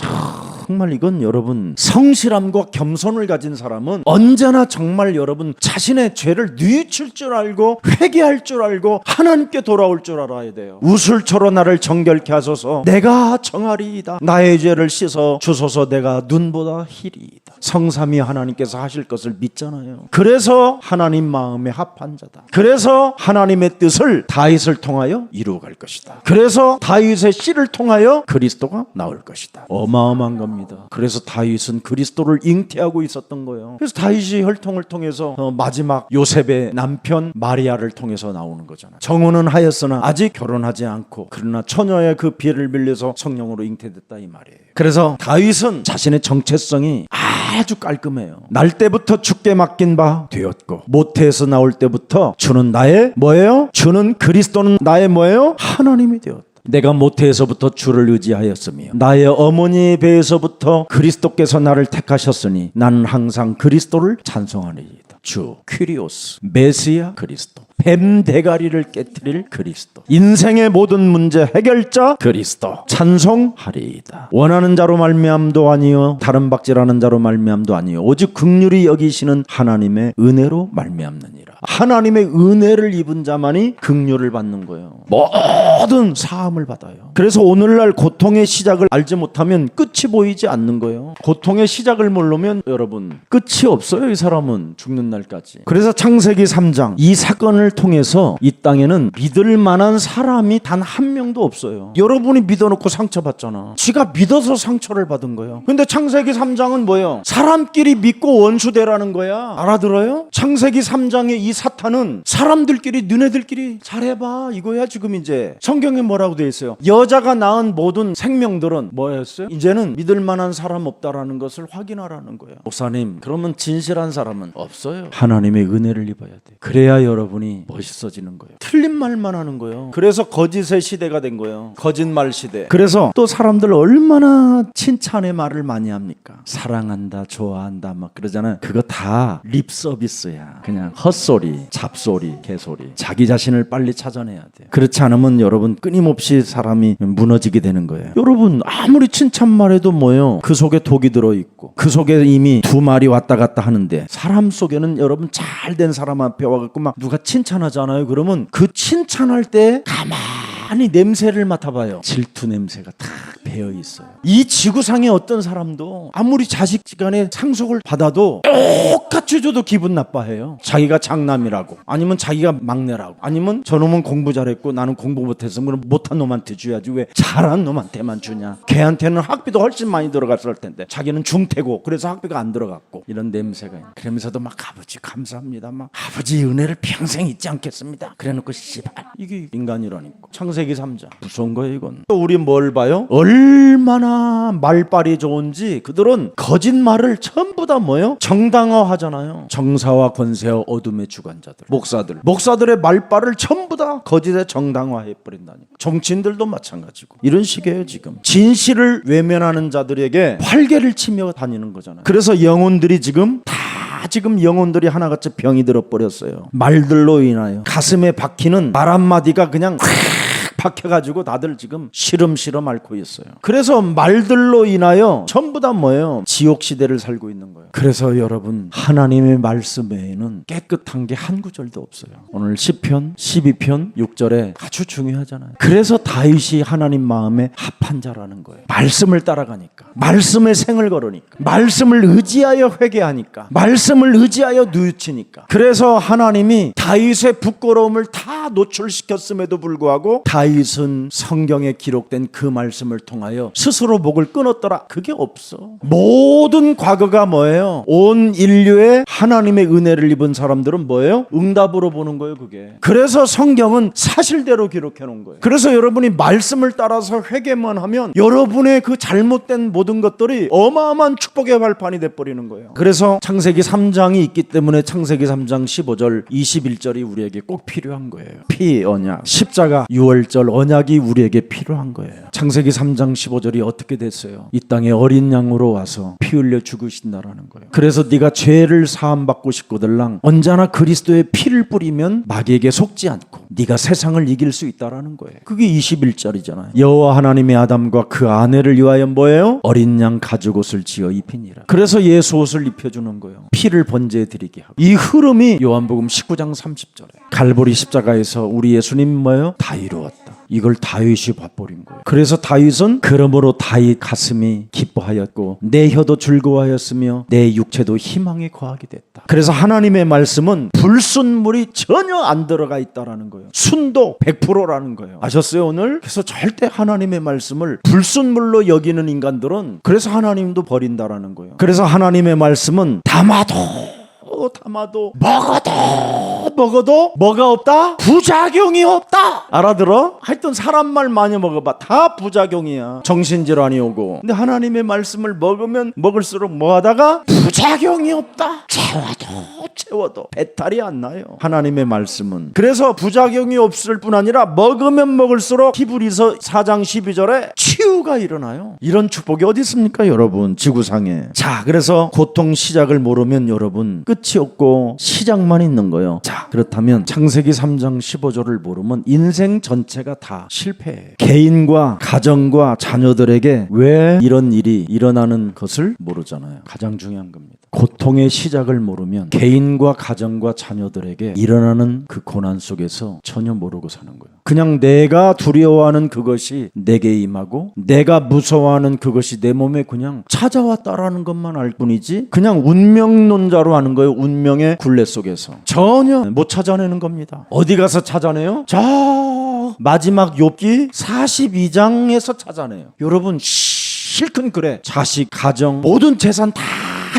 정말 이건 여러분, 성실함과 겸손을 가진 사람은 언제나 정말 여러분 자신의 죄를 뉘우칠 줄 알고 회개할 줄 알고 하나님께 돌아올 줄 알아야 돼요. 우술초로 나를 정결케 하소서. 내가 정하리이다. 나의 죄를 씻어 주소서. 내가 눈보다 희리이다. 성삼위 하나님께서 하실 것을 믿잖아요. 그래서 하나님 마음에 합한 자다. 그래서 하나님의 뜻을 다윗을 통하여 이루어갈 것이다. 그래서 다윗의 씨를 통하여 그리스도가 나올 것이다. 어마어마한 겁니다. 그래서 다윗은 그리스도를 잉태하고 있었던 거예요. 그래서 다윗이 혈통을 통해서 마지막 요셉의 남편 마리아를 통해서 나오는 거잖아요. 정혼은 하였으나 아직 결혼하지 않고 그러나 처녀의 그 피를 빌려서 성령으로 잉태됐다 이 말이에요. 그래서 다윗은 자신의 정체성이 아주 깔끔해요. 날 때부터 주께 맡긴 바 되었고, 모태에서 나올 때부터 주는 나의 뭐예요? 주는 그리스도는 나의 뭐예요? 하나님이 되었다. 내가 모태에서부터 주를 의지하였으며 나의 어머니의 배에서부터 그리스도께서 나를 택하셨으니 나는 항상 그리스도를 찬송하리이다. 주, 퀴리오스, 메시아 그리스도, 뱀 대가리를 깨트릴 그리스도, 인생의 모든 문제 해결자 그리스도 찬송하리이다. 원하는 자로 말미암도 아니요 다른 박질하는 자로 말미암도 아니요 오직 긍휼히 여기시는 하나님의 은혜로 말미암느니라. 하나님의 은혜를 입은 자만이 긍휼을 받는 거예요. 모든 사함을 받아요. 그래서 오늘날 고통의 시작을 알지 못하면 끝이 보이지 않는 거예요. 고통의 시작을 모르면 여러분 끝이 없어요. 이 사람은 죽는 날까지. 그래서 창세기 3장 이 사건을 통해서 이 땅에는 믿을 만한 사람이 단 한 명도 없어요. 여러분이 믿어놓고 상처받잖아. 지가 믿어서 상처를 받은 거예요. 근데 창세기 3장은 뭐예요? 사람끼리 믿고 원수되라는 거야. 알아들어요? 창세기 3장의 이 사탄은 사람들끼리 너네들끼리 잘해봐 이거야. 지금 이제 성경에 뭐라고 되어 있어요? 여자가 낳은 모든 생명들은 뭐였어요? 이제는 믿을 만한 사람 없다라는 것을 확인하라는 거예요. 목사님, 그러면 진실한 사람은 없어요. 하나님의 은혜를 입어야 돼. 그래야 여러분이 멋있어지는 거예요. 틀린 말만 하는 거예요. 그래서 거짓의 시대가 된 거예요. 거짓말 시대. 그래서 또 사람들 얼마나 칭찬의 말을 많이 합니까? 사랑한다, 좋아한다 막 그러잖아요. 그거 다 립 서비스야. 그냥 헛소리, 잡소리, 개소리. 자기 자신을 빨리 찾아내야 돼. 그렇지 않으면 여러분 끊임없이 사람이 무너지게 되는 거예요. 여러분 아무리 칭찬말해도 뭐예요? 그 속에 독이 들어있고 그 속에 이미 두 마리 왔다 갔다 하는데, 사람 속에는 여러분 잘된 사람 앞에 와갖고 막 누가 칭찬하잖아요. 그러면 그 칭찬할 때 가만히 냄새를 맡아봐요. 질투 냄새가 탁 배어 있어요. 이 지구상의 어떤 사람도 아무리 자식간에 상속을 받아도 똑같이 줘도 기분 나빠해요. 자기가 장남이라고, 아니면 자기가 막내라고, 아니면 저놈은 공부 잘했고 나는 공부 못해서 그럼 못한 놈한테 줘야지 왜 잘한 놈한테만 주냐. 걔한테는 학비도 훨씬 많이 들어갔을 텐데 자기는 중퇴고 그래서 학비가 안 들어갔고, 이런 냄새가 있는. 그러면서도 막 아버지 감사합니다, 막 아버지 은혜를 평생 잊지 않겠습니다. 그래놓고 씨발 이게 인간이라니까. 창세기 3장 무서운 거예요 이건. 또 우리 뭘 봐요? 얼마나 말빨이 좋은지. 그들은 거짓말을 전부 다 뭐예요? 정당화하잖아요. 정사와 권세와 어둠의 주관자들, 목사들의 말빨을 전부 다 거짓에 정당화해버린다니까. 정치인들도 마찬가지고 이런 식이에요. 지금 진실을 외면하는 자들에게 활개를 치며 다니는 거잖아요. 그래서 영혼들이 지금 영혼들이 하나같이 병이 들어버렸어요. 말들로 인하여 가슴에 박히는 말 한마디가 그냥 박혀가지고 다들 지금 시름시름 앓고 있어요. 그래서 말들로 인하여 전부 다 뭐예요? 지옥 시대를 살고 있는 거예요. 그래서 여러분, 하나님의 말씀 외에는 깨끗한 게 한 구절도 없어요. 오늘 시편 12편 6절에 아주 중요하잖아요. 그래서 다윗이 하나님 마음에 합한 자라는 거예요. 말씀을 따라가니까, 말씀의 생을 걸으니까, 말씀을 의지하여 회개하니까, 말씀을 의지하여 뉘우치니까. 그래서 하나님이 다윗의 부끄러움을 다 노출시켰음에도 불구하고 다윗은 성경에 기록된 그 말씀을 통하여 스스로 목을 끊었더라. 그게 없어. 모든 과거가 뭐예요? 온 인류의 하나님의 은혜를 입은 사람들은 뭐예요? 응답으로 보는 거예요. 그게. 그래서 성경은 사실대로 기록해 놓은 거예요. 그래서 여러분이 말씀을 따라서 회개만 하면 여러분의 그 잘못된 모든 것들이 어마어마한 축복의 발판이 돼버리는 거예요. 그래서 창세기 3장이 있기 때문에 창세기 3장 15절 21절이 우리에게 꼭 필요한 거예요. 피 언약, 십자가, 유월절 언약이 우리에게 필요한 거예요. 창세기 3장 15절이 어떻게 됐어요? 이 땅에 어린 양으로 와서 피 흘려 죽으신다라는 거예요. 그래서 네가 죄를 사함받고 싶거들랑 언제나 그리스도의 피를 뿌리면 마귀에게 속지 않고 네가 세상을 이길 수 있다라는 거예요. 그게 21절이잖아요. 여호와 하나님의 아담과 그 아내를 위하여 뭐예요? 어린 양 가죽옷을 지어 입히니라. 그래서 예수 옷을 입혀주는 거예요. 피를 번제해 드리게 하고. 이 흐름이 요한복음 19장 30절에 갈보리 십자가에서 우리 예수님 뭐예요? 다 이루었다. 이걸 다윗이 봐버린 거예요. 그래서 다윗은 그러므로 다윗 가슴이 기뻐하였고 내 혀도 즐거워하였으며 내 육체도 희망에 거하게 됐다. 그래서 하나님의 말씀은 불순물이 전혀 안 들어가 있다라는 거예요. 순도 100%라는 거예요. 아셨어요 오늘? 그래서 절대 하나님의 말씀을 불순물로 여기는 인간들은 그래서 하나님도 버린다라는 거예요. 그래서 하나님의 말씀은 담아도 먹어도 뭐가 없다? 부작용이 없다. 알아들어? 하여튼 사람 말 많이 먹어봐. 다 부작용이야. 정신질환이 오고. 근데 하나님의 말씀을 먹으면 먹을수록 뭐하다가 부작용이 없다. 채워도 배탈이 안 나요. 하나님의 말씀은. 그래서 부작용이 없을 뿐 아니라 먹으면 먹을수록 히브리서 4장 12절에 치유가 일어나요. 이런 축복이 어디 있습니까 여러분? 지구상에. 자, 그래서 고통 시작을 모르면 여러분 끝이 없고 시작만 있는 거예요. 자, 그렇다면 창세기 3장 15절을 모르면 인생 전체가 다 실패해요. 개인과 가정과 자녀들에게 왜 이런 일이 일어나는 것을 모르잖아요. 가장 중요한 겁니다. 고통의 시작을 모르면 개인과 가정과 자녀들에게 일어나는 그 고난 속에서 전혀 모르고 사는 거예요. 그냥 내가 두려워하는 그것이 내게 임하고 내가 무서워하는 그것이 내 몸에 그냥 찾아왔다라는 것만 알 뿐이지 그냥 운명론자로 하는 거예요. 운명의 굴레 속에서 전혀 못 찾아내는 겁니다. 어디 가서 찾아내요? 저 마지막 욥기 42장에서 찾아내요. 여러분 실컷 그래. 자식, 가정, 모든 재산 다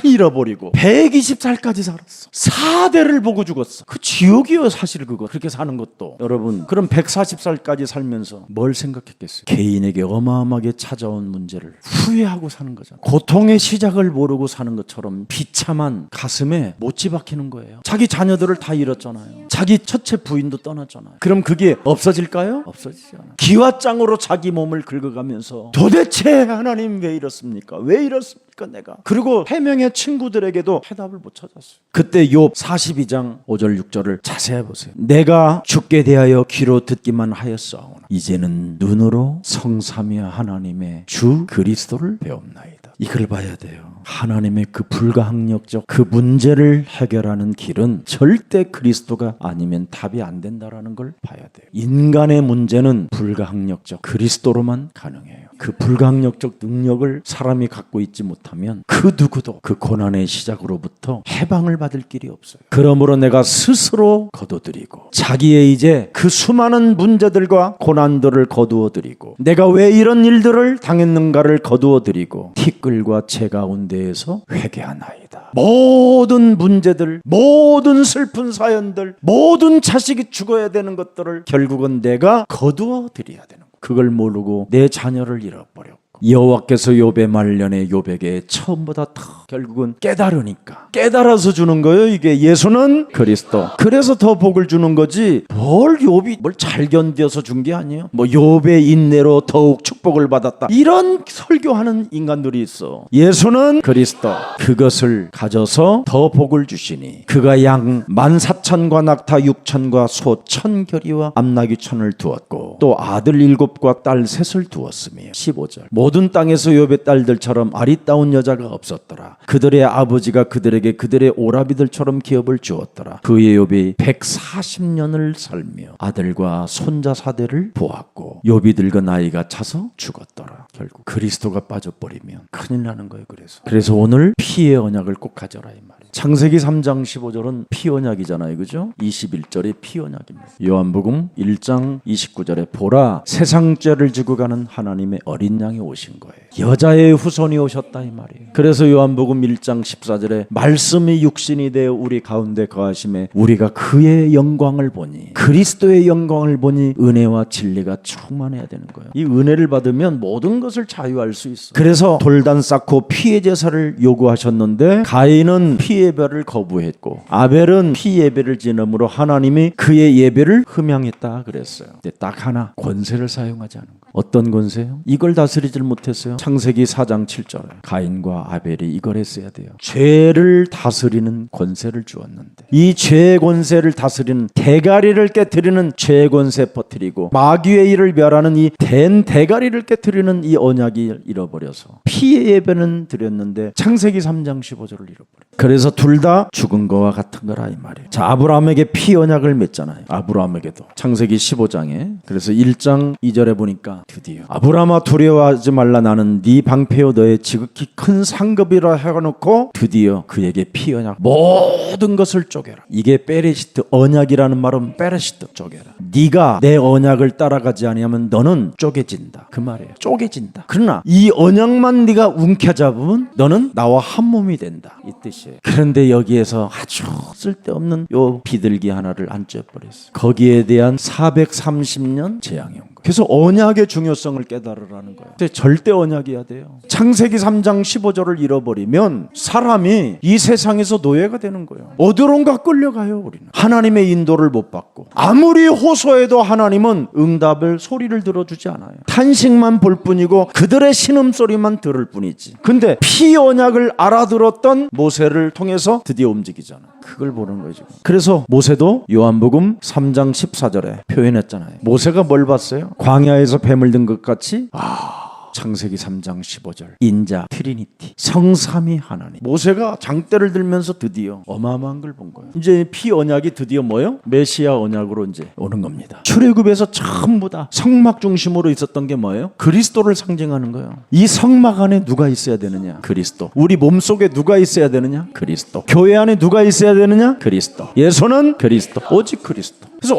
잃어버리고 120살까지 살았어. 4대를 보고 죽었어. 그 지옥이요 사실 그거. 그렇게 사는 것도. 여러분 그럼 140살까지 살면서 뭘 생각했겠어요? 개인에게 어마어마하게 찾아온 문제를 후회하고 사는 거잖아요. 고통의 시작을 모르고 사는 것처럼 비참한 가슴에 못지 박히는 거예요. 자기 자녀들을 다 잃었잖아요. 자기 첫째 부인도 떠났잖아요. 그럼 그게 없어질까요? 없어지지 않아요. 기와장으로 자기 몸을 긁어가면서 도대체 하나님 왜 이렇습니까? 왜 이렇습니까 내가? 그리고 해명의 친구들에게도 해답을 못 찾았어요. 그때 욥 42장 5절 6절을 자세히 보세요. 내가 죽게 대하여 귀로 듣기만 하였사오나 이제는 눈으로 성삼위 하나님의 주 그리스도를 배웠나이다. 이걸 봐야 돼요. 하나님의 그 불가항력적 그 문제를 해결하는 길은 절대 그리스도가 아니면 답이 안 된다라는 걸 봐야 돼요. 인간의 문제는 불가항력적 그리스도로만 가능해요. 그 불가항력적 능력을 사람이 갖고 있지 못하면 그 누구도 그 고난의 시작으로부터 해방을 받을 길이 없어요. 그러므로 내가 스스로 거둬들이고 자기의 이제 그 수많은 문제들과 고난들을 거두어드리고 내가 왜 이런 일들을 당했는가를 거두어드리고 티끌과 채 가운데에서 회개하나이다. 모든 문제들, 모든 슬픈 사연들, 모든 자식이 죽어야 되는 것들을 결국은 내가 거두어드려야 되는 거예요. 그걸 모르고 내 자녀를 잃어버렸고 여호와께서 욥의 말년에 욥에게 처음보다 더 결국은 깨달아서 주는 거예요. 이게 예수는 그리스도. 그래서 더 복을 주는 거지. 뭘 욥이 뭘 잘 견뎌서 준 게 아니에요. 뭐 욥의 인내로 더욱 축복을 받았다. 이런 설교하는 인간들이 있어. 예수는 그리스도. 그것을 가져서 더 복을 주시니 그가 양 14,000과 낙타 6,000과 소 1,000결이와 암나귀 1,000을 두었고 또 아들 7과 딸 3을 두었으며 15절 모든 땅에서 욥의 딸들처럼 아리따운 여자가 없었더라. 그들의 아버지가 그들에게 그들의 오라비들처럼 기업을 주었더라. 그의 욥이 140년을 살며 아들과 손자 사대를 보았고 욥이 늙어 나이가 차서 죽었더라. 결국 그리스도가 빠져버리면 큰일 나는 거예요. 그래서 오늘 피의 언약을 꼭 가져라 이 말이에요. 창세기 3장 15절은 피 언약이잖아요. 그죠? 21절이 피 언약입니다. 요한복음 1장 29절에 보라 세상 죄를 지고 가는 하나님의 어린 양이 오신 거예요. 여자의 후손이 오셨다 이 말이에요. 그래서 요한복음 1장 14절에 말씀이 육신이 되어 우리 가운데 거하심에 우리가 그의 영광을 보니 그리스도의 영광을 보니 은혜와 진리가 충만해야 되는 거예요. 이 은혜를 받으면 모든 것을 자유할 수 있어. 그래서 돌단 쌓고 피의 제사를 요구하셨는데 가인은 피 예배를 거부했고 아벨은 피 예배를 지름으로 하나님이 그의 예배를 흠양했다 그랬어요. 근데 딱 하나 권세를 사용하지 않은 거예요. 어떤 권세요? 이걸 다스리질 못했어요. 창세기 4장 7절 가인과 아벨이 이걸 했어야 돼요. 죄를 다스리는 권세를 주었는데 이 죄의 권세를 다스리는 대가리를 깨트리는 죄의 권세 퍼뜨리고 마귀의 일을 멸하는 이 된 대가리를 깨트리는 이 언약이 잃어버려서 피의 예배는 드렸는데 창세기 3장 15절을 잃어버려요. 그래서 둘 다 죽은 거와 같은 거라 이 말이에요. 자, 아브라함에게 피 언약을 맺잖아요. 아브라함에게도 창세기 15장에 그래서 1장 2절에 보니까 드디어 아브라함아 두려워하지 말라 나는 네 방패요 너의 지극히 큰 상급이라 해놓고 드디어 그에게 피 언약 모든 것을 쪼개라. 이게 베레시트 언약이라는 말은 베레시트 쪼개라. 네가 내 언약을 따라가지 아니하면 너는 쪼개진다 그 말이에요. 쪼개진다. 그러나 이 언약만 네가 움켜잡으면 너는 나와 한 몸이 된다 이 뜻이에요. 그런데 여기에서 아주 쓸데없는 요 비둘기 하나를 안 쬐버렸어요. 거기에 대한 430년 재앙이 온 거예요. 그래서 언약의 중요성을 깨달으라는 거예요. 근데 절대 언약이어야 돼요. 창세기 3장 15절을 잃어버리면 사람이 이 세상에서 노예가 되는 거예요. 어디론가 끌려가요. 우리는 하나님의 인도를 못 받고 아무리 호소해도 하나님은 응답을 소리를 들어주지 않아요. 탄식만 볼 뿐이고 그들의 신음소리만 들을 뿐이지. 근데 피 언약을 알아들었던 모세를 통해서 드디어 움직이잖아. 그걸 보는 거예요 지금. 그래서 모세도 요한복음 3장 14절에 표현했잖아요. 모세가 뭘 봤어요? 광야에서 뱀을 든 것 같이 창세기 3장 15절 인자 트리니티 성삼위 하나님. 모세가 장대를 들면서 드디어 어마어마한 걸 본 거예요. 이제 피 언약이 드디어 뭐예요? 메시아 언약으로 이제 오는 겁니다. 출애굽에서 전부 다 성막 중심으로 있었던 게 뭐예요? 그리스도를 상징하는 거예요. 이 성막 안에 누가 있어야 되느냐? 그리스도. 우리 몸속에 누가 있어야 되느냐? 그리스도. 교회 안에 누가 있어야 되느냐? 그리스도. 예수는 그리스도. 오직 그리스도. 그래서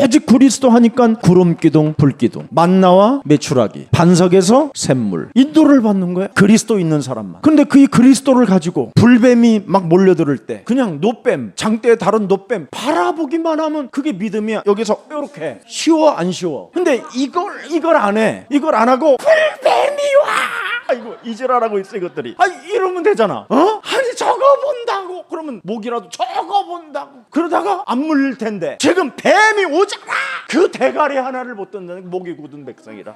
오직 그리스도 하니까 구름기둥 불기둥 만나와 메추라기 반석에서 샘물 인도를 받는 거야. 그리스도 있는 사람만. 근데 그 그리스도를 가지고 불뱀이 막 몰려들을 때 그냥 노뱀 장대에 다른 노뱀 바라보기만 하면 그게 믿음이야. 여기서 이렇게 쉬워 안 쉬워? 근데 이걸 안 해. 이걸 안 하고 불뱀이 와 이거 이지랄하고 있어 이것들이. 이러면 되잖아. 아니 저거 본다고 그러면 목이라도 저거 본다고 그러다가 안 물릴 텐데 지금 뱀이 오잖아. 그 대가리 하나를 못 던다는 목이 굳은 백성이라.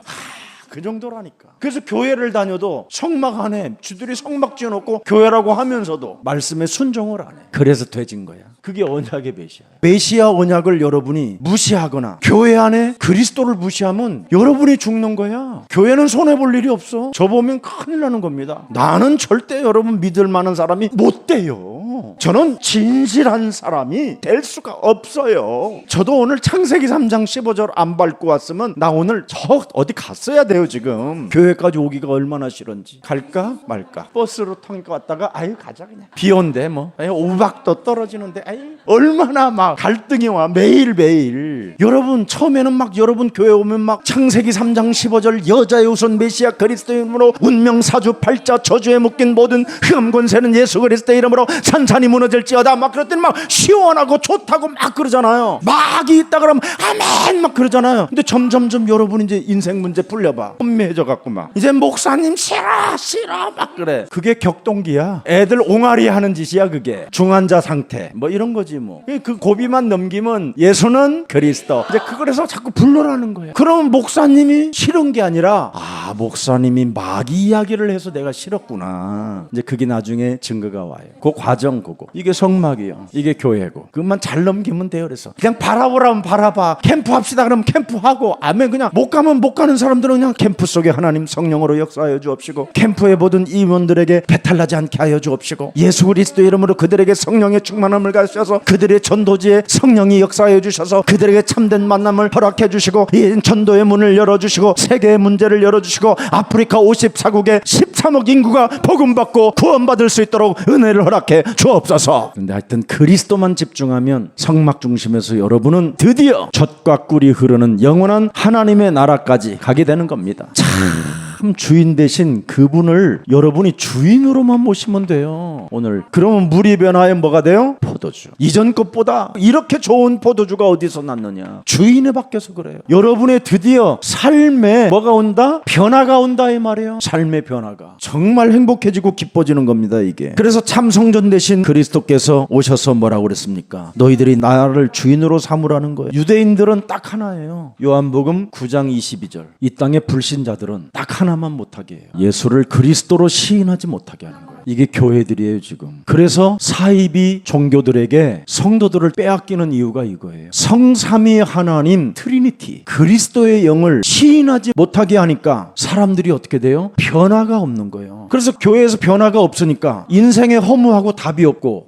그 정도라니까. 그래서 교회를 다녀도 성막 안에 쥐들이 성막 지어놓고 교회라고 하면서도 말씀에 순종을 안 해. 그래서 돼진 거야. 그게 언약의 메시아야. 메시아 언약을 여러분이 무시하거나 교회 안에 그리스도를 무시하면 여러분이 죽는 거야. 교회는 손해볼 일이 없어. 저 보면 큰일 나는 겁니다. 나는 절대 여러분 믿을 만한 사람이 못 돼요. 저는 진실한 사람이 될 수가 없어요. 저도 오늘 창세기 3장 15절 안 밟고 왔으면 나 오늘 저 어디 갔어야 돼요. 지금 교회까지 오기가 얼마나 싫은지. 갈까 말까. 버스로 타니까 왔다가 가자 그냥. 비 온대 뭐. 오박도 떨어지는데 얼마나 막 갈등이 와 매일매일. 여러분 처음에는 막 여러분 교회 오면 막 창세기 3장 15절 여자의 우선 메시아 그리스도 이름으로 운명사주 팔자 저주에 묶인 모든 흑암 권세는 예수 그리스도 이름으로 산산이 무너질지어다 막 그랬더니 막 시원하고 좋다고 막 그러잖아요. 막이 있다 그러면 아멘 막 그러잖아요. 근데 점점점 여러분 이제 인생 문제 풀려봐. 혼미해져 갖고 막 이제 목사님 싫어 막 그래. 그게 격동기야. 애들 옹알이 하는 짓이야. 그게 중환자 상태 뭐 이런 거지 뭐. 그 고비만 넘기면 예수는 그리스도. 이제 그래서 자꾸 불러라는 거예요. 그럼 목사님이 싫은 게 아니라 목사님이 마귀 이야기를 해서 내가 싫었구나. 이제 그게 나중에 증거가 와요. 그 과정 그거. 이게 성막이요. 이게 교회고. 그것만 잘 넘기면 돼요. 그래서 그냥 바라보라면 바라봐. 캠프 합시다 그러면 캠프하고 아멘. 그냥 못 가면 못 가는 사람들은 그냥 캠프 속에 하나님 성령으로 역사하여 주옵시고 캠프에 모든 임원들에게 배탈나지 않게 하여 주옵시고 예수 그리스도 이름으로 그들에게 성령의 충만함을 가셔서 그들의 전도지에 성령이 역사하여 주셔서 그들에게 참된 만남을 허락해 주시고 이 전도의 문을 열어주시고 세계의 문제를 열어주시고 아프리카 54국의 13억 인구가 복음받고 구원받을 수 있도록 은혜를 허락해 주옵소서. 근데 하여튼 그리스도만 집중하면 성막 중심에서 여러분은 드디어 젖과 꿀이 흐르는 영원한 하나님의 나라까지 가게 되는 겁니다. 참 주인 대신 그분을 여러분이 주인으로만 모시면 돼요. 오늘 그러면 물이 변화에 뭐가 돼요? 포도주. 이전 것보다 이렇게 좋은 포도주가 어디서 났느냐? 주인에 바뀌어서 그래요. 여러분의 드디어 삶에 뭐가 온다? 변화가 온다 이 말이에요. 삶의 변화가 정말 행복해지고 기뻐지는 겁니다. 이게. 그래서 참 성전 대신 그리스도께서 오셔서 뭐라고 그랬습니까? 너희들이 나를 주인으로 삼으라는 거예요. 유대인들은 딱 하나예요. 요한복음 9장 22절. 이 땅의 불신자들은 딱 하나만 못하게 해요. 예수를 그리스도로 시인하지 못하게 하는 거예요. 이게 교회들이에요 지금. 그래서 사이비 종교들에게 성도들을 빼앗기는 이유가 이거예요. 성삼위 하나님 트리니티 그리스도의 영을 시인하지 못하게 하니까 사람들이 어떻게 돼요? 변화가 없는 거예요. 그래서 교회에서 변화가 없으니까 인생에 허무하고 답이 없고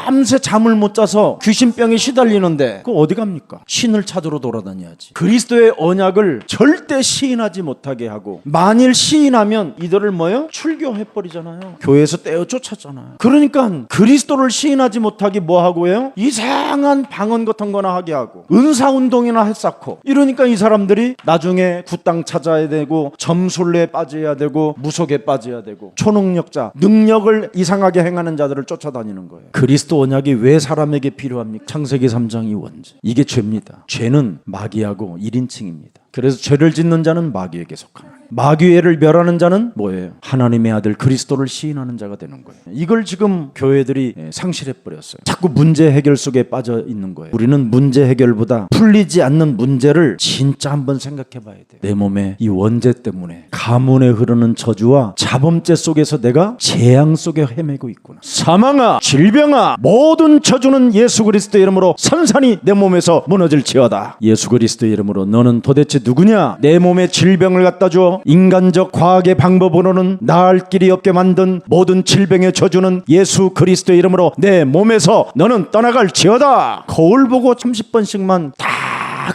밤새 잠을 못 자서 귀신병에 시달리는데 그거 어디 갑니까? 신을 찾으러 돌아다녀야지. 그리스도의 언약을 절대 시인하지 못하게 하고 만일 시인하면 이들을 뭐예요? 출교해버리잖아요. 교회에서 떼어 쫓았잖아요. 그러니까 그리스도를 시인하지 못하게 뭐하고 해요? 이상한 방언 같은 거나 하게 하고 은사운동이나 했쌓고 이러니까 이 사람들이 나중에 굿당 찾아야 되고 점술래에 빠져야 되고 무속에 빠져야 되고 초능력자 능력을 이상하게 행하는 자들을 쫓아다니는 거예요. 그리스도 언약이 왜 사람에게 필요합니까? 창세기 3장 2원제. 이게 죄입니다. 죄는 마귀하고 1인칭입니다. 그래서 죄를 짓는 자는 마귀에게 속하는, 마귀를 멸하는 자는 뭐예요? 하나님의 아들 그리스도를 시인하는 자가 되는 거예요. 이걸 지금 교회들이 상실해버렸어요. 자꾸 문제 해결 속에 빠져 있는 거예요. 우리는 문제 해결보다 풀리지 않는 문제를 진짜 한번 생각해 봐야 돼요. 내 몸에 이 원죄 때문에 가문에 흐르는 저주와 자범죄 속에서 내가 재앙 속에 헤매고 있구나. 사망아 질병아 모든 저주는 예수 그리스도의 이름으로 산산이 내 몸에서 무너질지어다. 예수 그리스도의 이름으로 너는 도대체 누구냐? 내 몸에 질병을 갖다 줘. 인간적 과학의 방법으로는 나을 길이 없게 만든 모든 질병의 저주는 예수 그리스도의 이름으로 내 몸에서 너는 떠나갈지어다. 거울 보고 30번씩만 다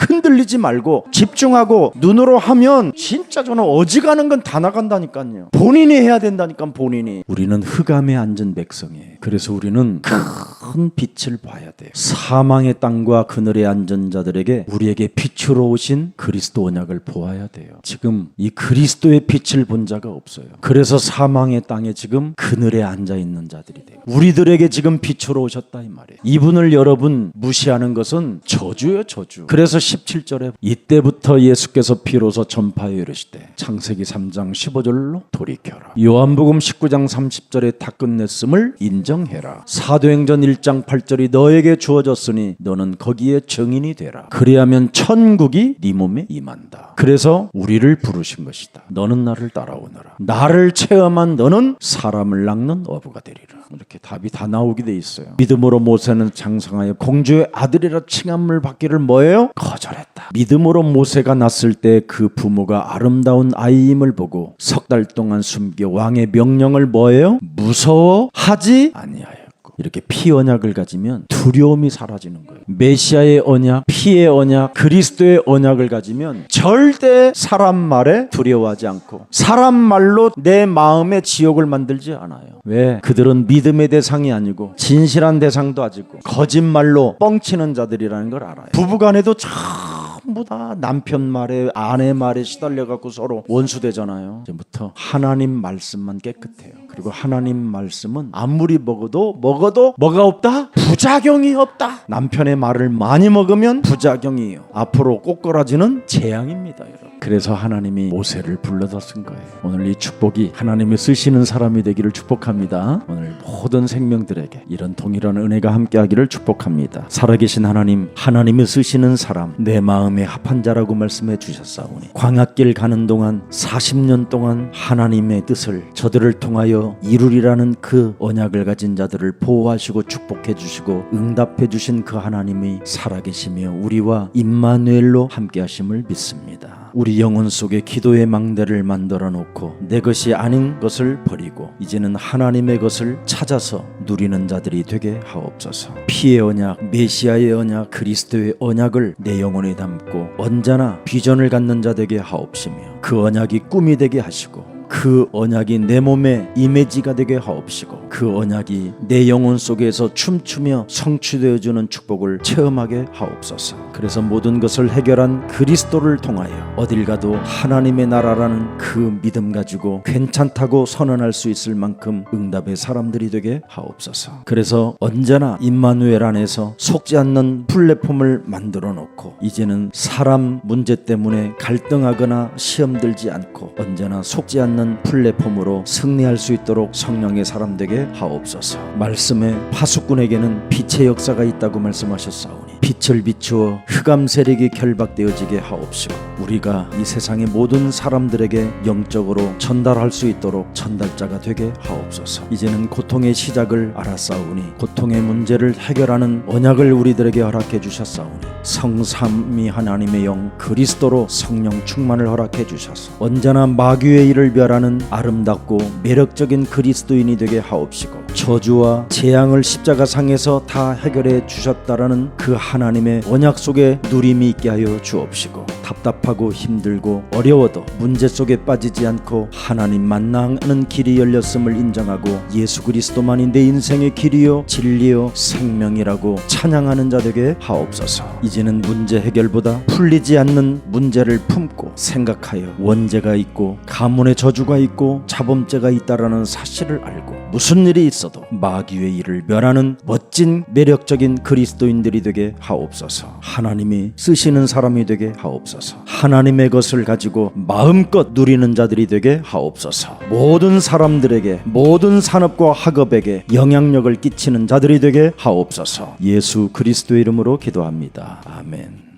흔들리지 말고 집중하고 눈으로 하면 진짜 저는 어지간한 건 다 나간다니까요. 본인이 해야 된다니까. 본인이. 우리는 흑암에 앉은 백성이에요. 그래서 우리는 큰 빛을 봐야 돼요. 사망의 땅과 그늘에 앉은 자들에게 우리에게 빛으로 오신 그리스도 언약을 보아야 돼요. 지금 이 그리스도의 빛을 본 자가 없어요. 그래서 사망의 땅에 지금 그늘에 앉아 있는 자들이 돼요. 우리들에게 지금 빛으로 오셨다 이 말이에요. 이분을 여러분 무시하는 것은 저주예요, 저주. 그래서 17절에 이때부터 예수께서 비로소 전파하여 이르시되 창세기 3장 15절로 돌이켜라. 요한복음 19장 30절에 다 끝냈음을 인정해라. 사도행전 1장 8절이 너에게 주어졌으니 너는 거기에 증인이 되라. 그리하면 천국이 네 몸에 임한다. 그래서 우리를 부르신 것이다. 너는 나를 따라오너라. 나를 체험한 너는 사람을 낚는 어부가 되리라. 이렇게 답이 다 나오게 돼 있어요. 믿음으로 모세는 장성하여 공주의 아들이라 칭함을 받기를 뭐예요? 거절했다. 믿음으로 모세가 낳았을 때 그 부모가 아름다운 아이임을 보고 석 달 동안 숨겨 왕의 명령을 뭐예요? 무서워하지 아니하였고. 이렇게 피 언약을 가지면 두려움이 사라지는 거예요. 메시아의 언약, 피의 언약, 그리스도의 언약을 가지면 절대 사람 말에 두려워하지 않고 사람 말로 내 마음에 지옥을 만들지 않아요. 왜? 그들은 믿음의 대상이 아니고 진실한 대상도 아니고 거짓말로 뻥치는 자들이라는 걸 알아요. 부부간에도 전부 다 남편 말에 아내 말에 시달려갖고 서로 원수되잖아요. 이제부터 하나님 말씀만 깨끗해요. 그리고 하나님 말씀은 아무리 먹어도 뭐가 없다? 부작용이 없다. 남편의 말을 많이 먹으면 부작용이에요. 앞으로 꼬꾸라지는 재앙입니다, 여러분. 그래서 하나님이 모세를 불러다 쓴 거예요. 오늘 이 축복이 하나님이 쓰시는 사람이 되기를 축복합니다. 오늘 모든 생명들에게 이런 동일한 은혜가 함께하기를 축복합니다. 살아계신 하나님, 하나님이 쓰시는 사람, 내 마음에 합한 자라고 말씀해 주셨사오니 광야길 가는 동안 40년 동안 하나님의 뜻을 저들을 통하여 이루리라는 그 언약을 가진 자들을 보호하시고 축복해 주시고 응답해 주신 그 하나님이 살아계시며 우리와 임마누엘로 함께하심을 믿습니다. 우리 영혼 속에 기도의 망대를 만들어 놓고 내 것이 아닌 것을 버리고 이제는 하나님의 것을 찾아서 누리는 자들이 되게 하옵소서. 피의 언약, 메시아의 언약, 그리스도의 언약을 내 영혼에 담고 언제나 비전을 갖는 자 되게 하옵시며 그 언약이 꿈이 되게 하시고 그 언약이 내 몸의 이미지가 되게 하옵시고 그 언약이 내 영혼 속에서 춤추며 성취되어주는 축복을 체험하게 하옵소서. 그래서 모든 것을 해결한 그리스도를 통하여 어딜 가도 하나님의 나라라는 그 믿음 가지고 괜찮다고 선언할 수 있을 만큼 응답의 사람들이 되게 하옵소서. 그래서 언제나 임마누엘 안에서 속지 않는 플랫폼을 만들어 놓고 이제는 사람 문제 때문에 갈등하거나 시험 들지 않고 언제나 속지 않는 플랫폼으로 승리할 수 있도록 성령의 사람 되게 하옵소서. 말씀에 파수꾼에게는 빛의 역사가 있다고 말씀하셨사오니 빛을 비추어 흑암 세력이 결박되어지게 하옵시고 우리가 이 세상의 모든 사람들에게 영적으로 전달할 수 있도록 전달자가 되게 하옵소서. 이제는 고통의 시작을 알았사오니 고통의 문제를 해결하는 언약을 우리들에게 허락해 주셨사오니 성삼위 하나님의 영 그리스도로 성령 충만을 허락해 주셔서 언제나 마귀의 일을 멸하는 아름답고 매력적인 그리스도인이 되게 하옵시고 저주와 재앙을 십자가상에서 다 해결해 주셨다라는 그 하나님의 언약 속에 누림이 있게 하여 주옵시고 답답하고 힘들고 어려워도 문제 속에 빠지지 않고 하나님 만나는 길이 열렸음을 인정하고 예수 그리스도만이 내 인생의 길이요 진리요 생명이라고 찬양하는 자 되게 하옵소서. 이제는 문제 해결보다 풀리지 않는 문제를 품고 생각하여 원죄가 있고 가문의 저주가 있고 자범죄가 있다라는 사실을 알고 무슨 일이 있어도 마귀의 일을 멸하는 멋진 매력적인 그리스도인들이 되게 하옵소서. 하나님이 쓰시는 사람이 되게 하옵소서. 하나님의 것을 가지고 마음껏 누리는 자들이 되게 하옵소서. 모든 사람들에게 모든 산업과 학업에게 영향력을 끼치는 자들이 되게 하옵소서. 예수 그리스도의 이름으로 기도합니다. 아멘.